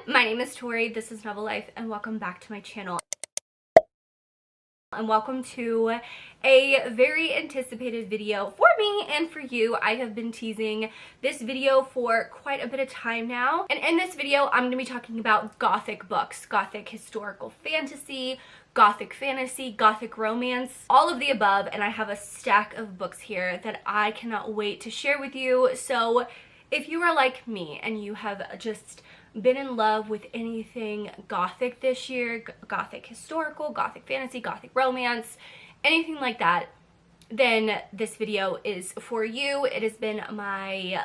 my name is Tori, this is Novel Life, and welcome back to my channel. And welcome to a very anticipated video for me and for you. I have been teasing this video for quite a bit of time now. And in this video, I'm going to be talking about Gothic books, Gothic historical fantasy, Gothic fantasy, Gothic romance, all of the above. And I have a stack of books here that I cannot wait to share with you. So if you are like me and you have just been in love with anything Gothic this year, Gothic historical, Gothic fantasy, Gothic romance, anything like that, then this video is for you. It has been my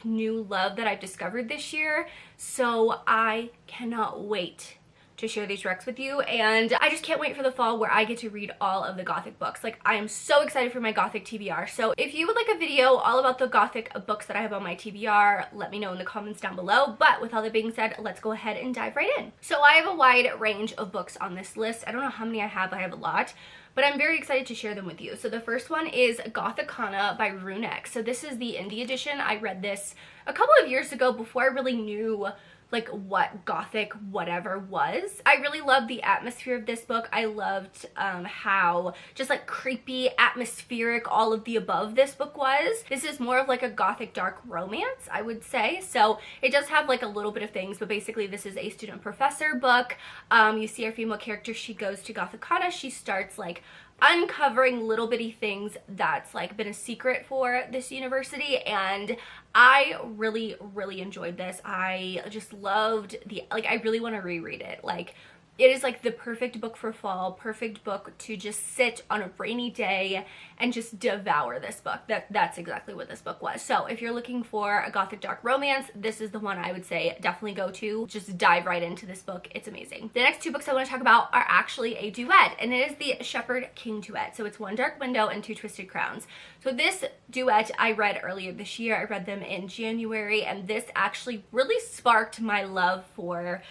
new love that I've discovered this year, so I cannot wait to share these recs with you. And I just can't wait for the fall where I get to read all of the Gothic books. I am so excited for my Gothic TBR. So if you would like a video all about the Gothic books that I have on my TBR, let me know in the comments down below. But with all that being said, let's go ahead and dive right in. So I have a wide range of books on this list. I don't know how many I have a lot, but I'm very excited to share them with you. So the first one is Gothicana by Rune X. So this is the indie edition. I read this a couple of years ago before I really knew what Gothic whatever was. I really loved the atmosphere of this book. I loved how just creepy, atmospheric, all of the above this book was. This is more of a Gothic dark romance, I would say. So it does have a little bit of things, but basically this is a student professor book. You see our female character, she goes to Gothicana. She starts uncovering little bitty things that's been a secret for this university, and I really enjoyed this. I just loved I really want to reread it. It is the perfect book for fall, perfect book to just sit on a rainy day and just devour this book. That's exactly what this book was. So if you're looking for a Gothic dark romance, this is the one I would say definitely go to. Just dive right into this book. It's amazing. The next two books I want to talk about are actually a duet, and it is the Shepherd King duet. So it's One Dark Window and Two Twisted Crowns. So this duet I read earlier this year. I read them in January, and this actually really sparked my love for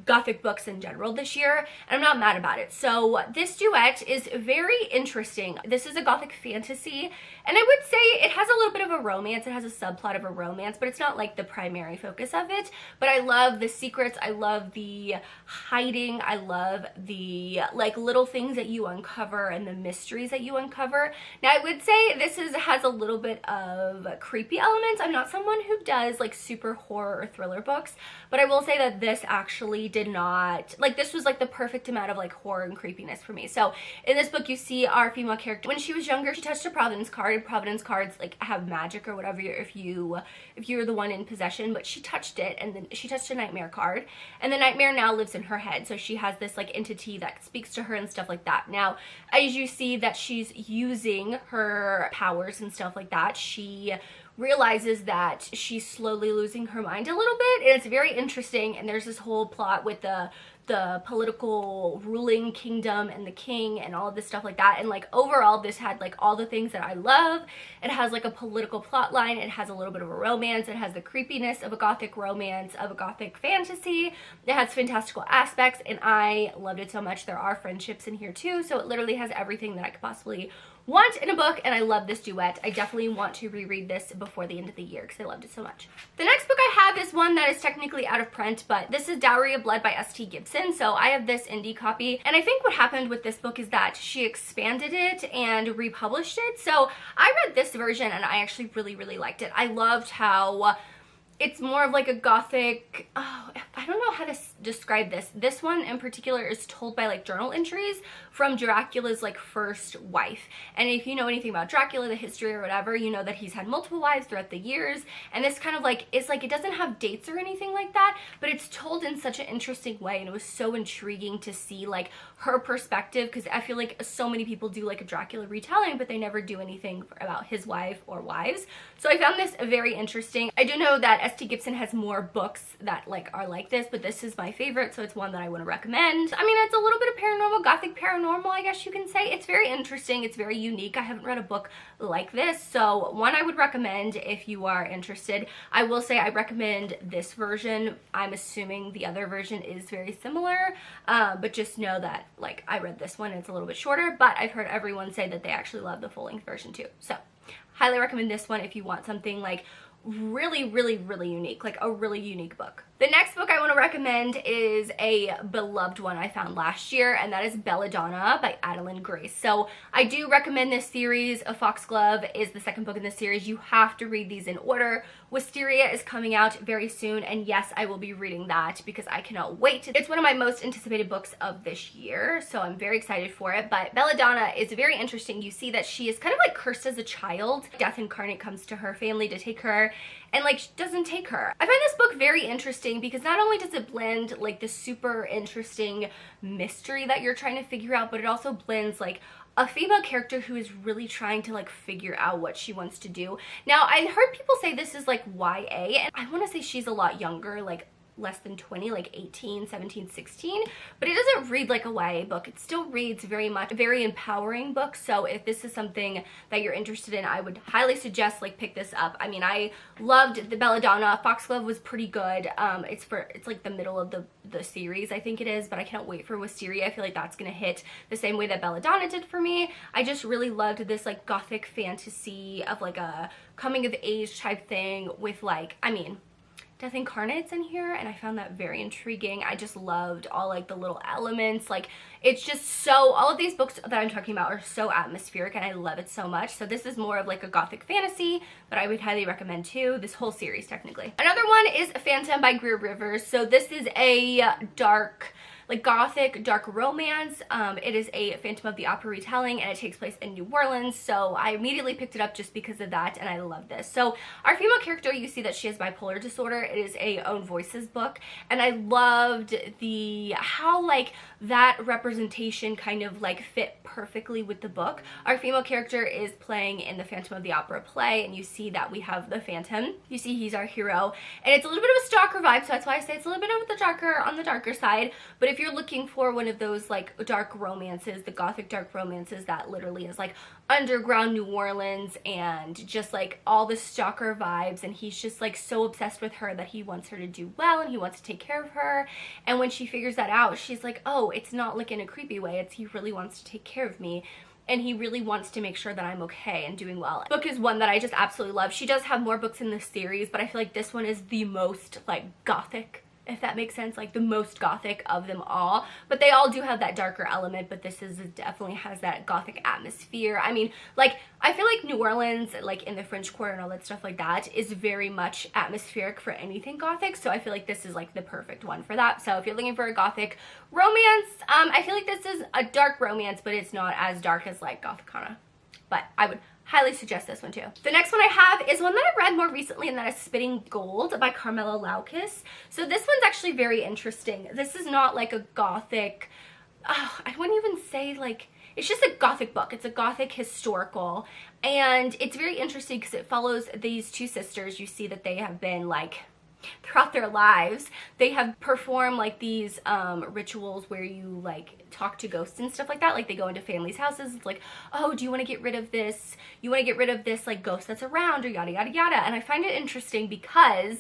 Gothic books in general this year, and I'm not mad about it. So this duet is very interesting. This is a Gothic fantasy, and I would say it has a little bit of a romance. It has a subplot of a romance, but it's not the primary focus of it. But I love the secrets, I love the hiding, I love the little things that you uncover and the mysteries that you uncover. Now I would say this has a little bit of creepy elements. I'm not someone who does super horror or thriller books, but I will say that this actually did not, this was the perfect amount of horror and creepiness for me. So in this book you see our female character, when she was younger, she touched a Providence card, and Providence cards have magic or whatever if you're the one in possession, but she touched it, and then she touched a nightmare card, and the nightmare now lives in her head. So she has this entity that speaks to her and stuff like that. Now as you see that she's using her powers and stuff like that, she realizes that she's slowly losing her mind a little bit, and it's very interesting. And there's this whole plot with the political ruling kingdom and the king and all of this stuff like that. And overall this had all the things that I love. It has a political plot line, it has a little bit of a romance, it has the creepiness of a Gothic romance, of a Gothic fantasy, it has fantastical aspects, and I loved it so much. There are friendships in here too, so it literally has everything that I could possibly want in a book, and I love this duet. I definitely want to reread this before the end of the year because I loved it so much. The next book I have is one that is technically out of print, but this is Dowry of Blood by S.T. Gibson. So I have this indie copy, and I think what happened with this book is that she expanded it and republished it. So I read this version and I actually really liked it. I loved how it's more of a Gothic, I don't know how to describe this. This one in particular is told by journal entries from Dracula's first wife. And if you know anything about Dracula, the history or whatever, you know that he's had multiple wives throughout the years. And this kind of it's it doesn't have dates or anything like that, but it's told in such an interesting way. And it was so intriguing to see her perspective, because I feel so many people do a Dracula retelling, but they never do anything about his wife or wives. So I found this very interesting. I do know that S.T. Gibson has more books that are like this, but this is my favorite, so it's one that I want to recommend. I mean, it's a little bit of paranormal, Gothic paranormal, I guess you can say. It's very interesting, it's very unique. I haven't read a book like this, so one I would recommend if you are interested. I will say I recommend this version. I'm assuming the other version is very similar, but just know that I read this one, it's a little bit shorter, but I've heard everyone say that they actually love the full-length version too. So highly recommend this one if you want something really unique, a really unique book. The next book I want to recommend recommend is a beloved one I found last year, and that is Belladonna by Adeline Grace. So I do recommend this series. A Foxglove is the second book in this series. You have to read these in order. Wisteria is coming out very soon, and yes, I will be reading that because I cannot wait. It's one of my most anticipated books of this year, so I'm very excited for it. But Belladonna is very interesting. You see that she is kind of like cursed as a child. Death incarnate comes to her family to take her, and like doesn't take her. I find this book very interesting because not only does it blend like the super interesting mystery that you're trying to figure out, but it also blends like a female character who is really trying to like figure out what she wants to do. Now, I heard people say this is like YA, and I want to say she's a lot younger, like less than 20, like 18, 17, 16, but it doesn't read like a YA book. It still reads very much a very empowering book. So if this is something that you're interested in, I would highly suggest like pick this up. I mean, I loved the Belladonna. Foxglove was pretty good. It's like the middle of the series, I think it is, but I can't wait for Wisteria. I feel like that's gonna hit the same way that Belladonna did for me. I just really loved this like gothic fantasy of like a coming of age type thing with like, I mean, Death Incarnate's in here, and I found that very intriguing. I just loved all like the little elements. Like, it's just so, all of these books that I'm talking about are so atmospheric, and I love it so much. So this is more of like a gothic fantasy, but I would highly recommend too, this whole series technically. Another one is Phantom by Greer Rivers. So this is a dark, like gothic dark romance. It is a Phantom of the Opera retelling, and it takes place in New Orleans. So I immediately picked it up just because of that, and I love this. So our female character, you see that she has bipolar disorder. It is a Own Voices book, and I loved how like that representation kind of like fit perfectly with the book. Our female character is playing in the Phantom of the Opera play, and you see that we have the Phantom. You see he's our hero, and it's a little bit of a stalker vibe, so that's why I say it's a little bit of the darker side. But if you're looking for one of those like dark romances, the gothic dark romances that literally is like underground New Orleans and just like all the stalker vibes, and he's just like so obsessed with her that he wants her to do well and he wants to take care of her, and when she figures that out, she's like, oh, it's not like in a creepy way, it's he really wants to take care of me, and he really wants to make sure that I'm okay and doing well. The book is one that I just absolutely love. She does have more books in this series, but I feel like this one is the most like gothic, if that makes sense, like the most gothic of them all. But they all do have that darker element, but this is definitely has that gothic atmosphere. I mean, like, I feel like New Orleans, like in the French Quarter and all that stuff like that, is very much atmospheric for anything gothic, so I feel like this is like the perfect one for that. So if you're looking for a gothic romance, I feel like this is a dark romance, but it's not as dark as like Gothicana. But I would highly suggest this one too. The next one I have is one that I read more recently, and that is Spitting Gold by Carmela Laukes. So this one's actually very interesting. This is not like a gothic, I wouldn't even say like, it's just a gothic book. It's a gothic historical, and it's very interesting because it follows these two sisters. You see that they have been like, throughout their lives, they have performed like these rituals where you like talk to ghosts and stuff like that. Like they go into families' houses. It's like, oh, do you want to get rid of this? You want to get rid of this like ghost that's around, or yada yada yada. And I find it interesting because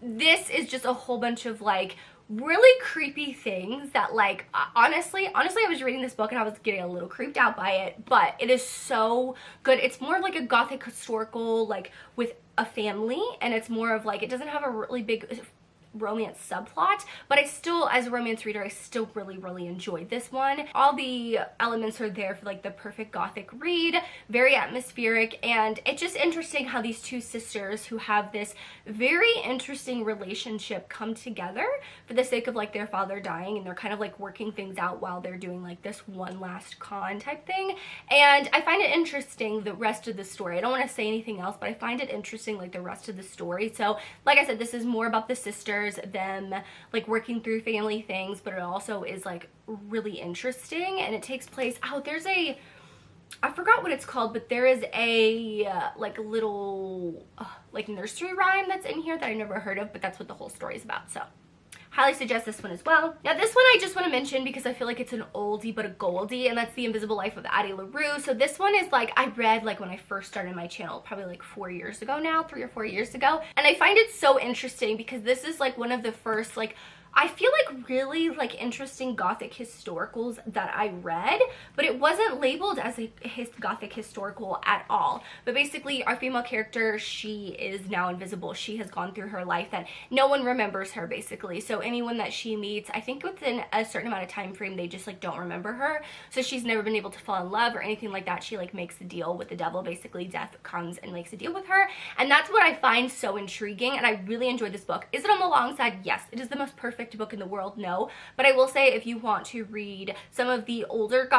this is just a whole bunch of like really creepy things that like honestly I was reading this book and I was getting a little creeped out by it, but it is so good. It's more of like a gothic historical, like with a family, and it's more of like, it doesn't have a really big romance subplot, but I still, as a romance reader, I still really enjoyed this one. All the elements are there for like the perfect gothic read, very atmospheric, and it's just interesting how these two sisters who have this very interesting relationship come together for the sake of like their father dying, and they're kind of like working things out while they're doing like this one last con type thing. And I find it interesting, the rest of the story. I don't want to say anything else, but I find it interesting, like the rest of the story. So like I said, this is more about the sisters, them like working through family things, but it also is like really interesting, and it takes place, oh, there's a, I forgot what it's called, but there is a like little like nursery rhyme that's in here that I never heard of, but that's what the whole story is about. So highly suggest this one as well. Now this one I just want to mention because I feel like it's an oldie but a goldie, and that's The Invisible Life of Addie LaRue. So this one is like, I read like when I first started my channel, probably like 4 years ago now, 3 or 4 years ago, and I find it so interesting because this is like one of the first like, I feel like really like interesting Gothic historicals that I read, but it wasn't labeled as a Gothic historical at all. But basically our female character, she is now invisible. She has gone through her life that no one remembers her basically. So anyone that she meets, I think within a certain amount of time frame, they just like don't remember her. So she's never been able to fall in love or anything like that. She like makes a deal with the devil. Basically death comes and makes a deal with her. And that's what I find so intriguing, and I really enjoyed this book. Is it on the long side? Yes. It is the most perfect book in the world? No. But I will say, if you want to read some of the older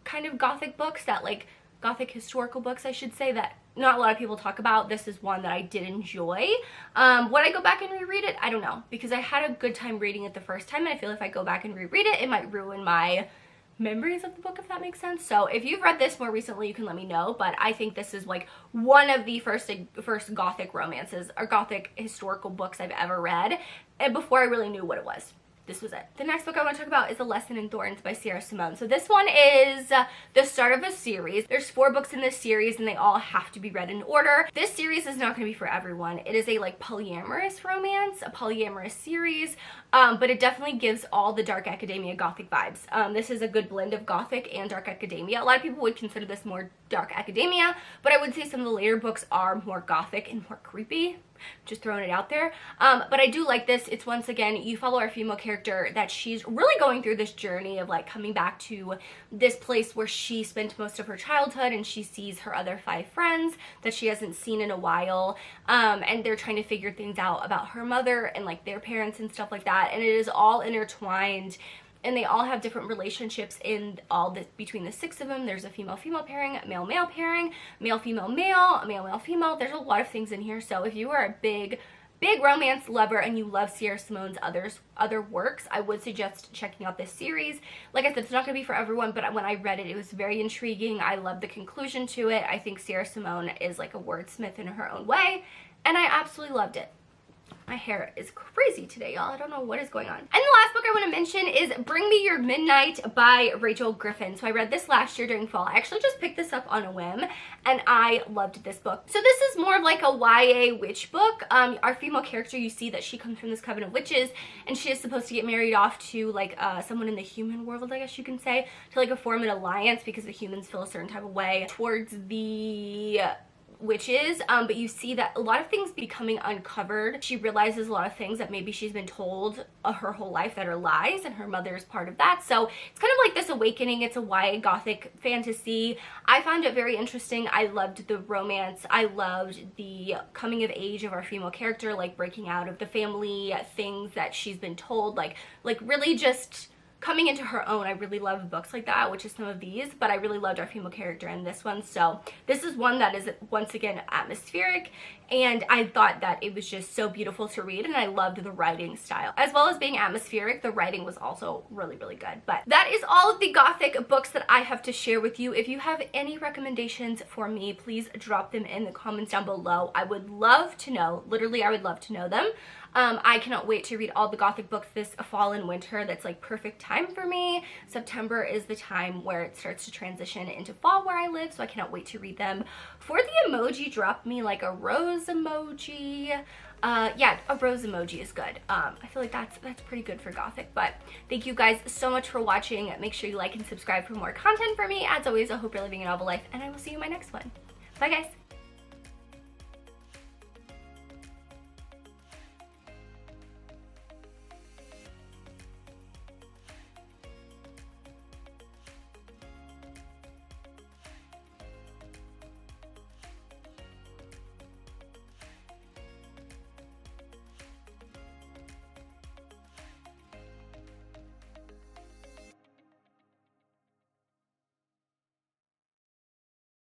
kind of Gothic books, that like Gothic historical books I should say, that not a lot of people talk about, this is one that I did enjoy. Would I go back and reread it? I don't know, because I had a good time reading it the first time, and I feel if I go back and reread it, it might ruin my memories of the book, if that makes sense. So if you've read this more recently, you can let me know, but I think this is like one of the first Gothic romances or Gothic historical books I've ever read, and before I really knew what it was. This was it. The next book I want to talk about is A Lesson in Thorns by Sierra Simone. So this one is the start of a series. There's 4 books in this series and they all have to be read in order. This series is not going to be for everyone. It is a like polyamorous romance, a polyamorous series, but it definitely gives all the dark academia Gothic vibes. This is a good blend of Gothic and dark academia. A lot of people would consider this more dark academia, but I would say some of the later books are more Gothic and more creepy. Just throwing it out there. But I do like this. It's once again, you follow our female character that she's really going through this journey of like coming back to this place where she spent most of her childhood, and she sees her other 5 friends that she hasn't seen in a while, and they're trying to figure things out about her mother and like their parents and stuff like that, and it is all intertwined. And they all have different relationships in all the between the 6 of them. There's a female-female pairing, male-male pairing, male-female-male, male-male-female. There's a lot of things in here. So if you are a big romance lover and you love Sierra Simone's other works, I would suggest checking out this series. Like I said, it's not going to be for everyone, but when I read it, it was very intriguing. I love the conclusion to it. I think Sierra Simone is like a wordsmith in her own way, and I absolutely loved it. My hair is crazy today, y'all. I don't know what is going on. And the last book I want to mention is Bring Me Your Midnight by Rachel Griffin. So I read this last year during fall. I actually just picked this up on a whim, and I loved this book. So this is more of like a YA witch book. Our female character, you see that she comes from this coven of witches, and she is supposed to get married off to like someone in the human world, I guess you can say, to like form an alliance because the humans feel a certain type of way towards the witches, but you see that a lot of things becoming uncovered. She realizes a lot of things that maybe she's been told her whole life that are lies, and her mother is part of that. So it's kind of like this awakening. It's a YA Gothic fantasy. I found it very interesting. I loved the romance. I loved the coming of age of our female character, like breaking out of the family things that she's been told, like really just coming into her own. I really love books like that, which is some of these, but I really loved our female character in this one. So this is one that is once again atmospheric, and I thought that it was just so beautiful to read, and I loved the writing style. As well as being atmospheric, the writing was also really, really good. But that is all of the Gothic books that I have to share with you. If you have any recommendations for me, please drop them in the comments down below. I would love to know, literally I would love to know them. I cannot wait to read all the Gothic books this fall and winter. That's like perfect time for me. September is the time where it starts to transition into fall where I live, so I cannot wait to read them. For the emoji, drop me like a rose emoji. Yeah, a rose emoji is good. I feel like that's pretty good for Gothic. But thank you guys so much for watching. Make sure you like and subscribe for more content for me. As always, I hope you're living a novel life, and I will see you in my next one. Bye guys.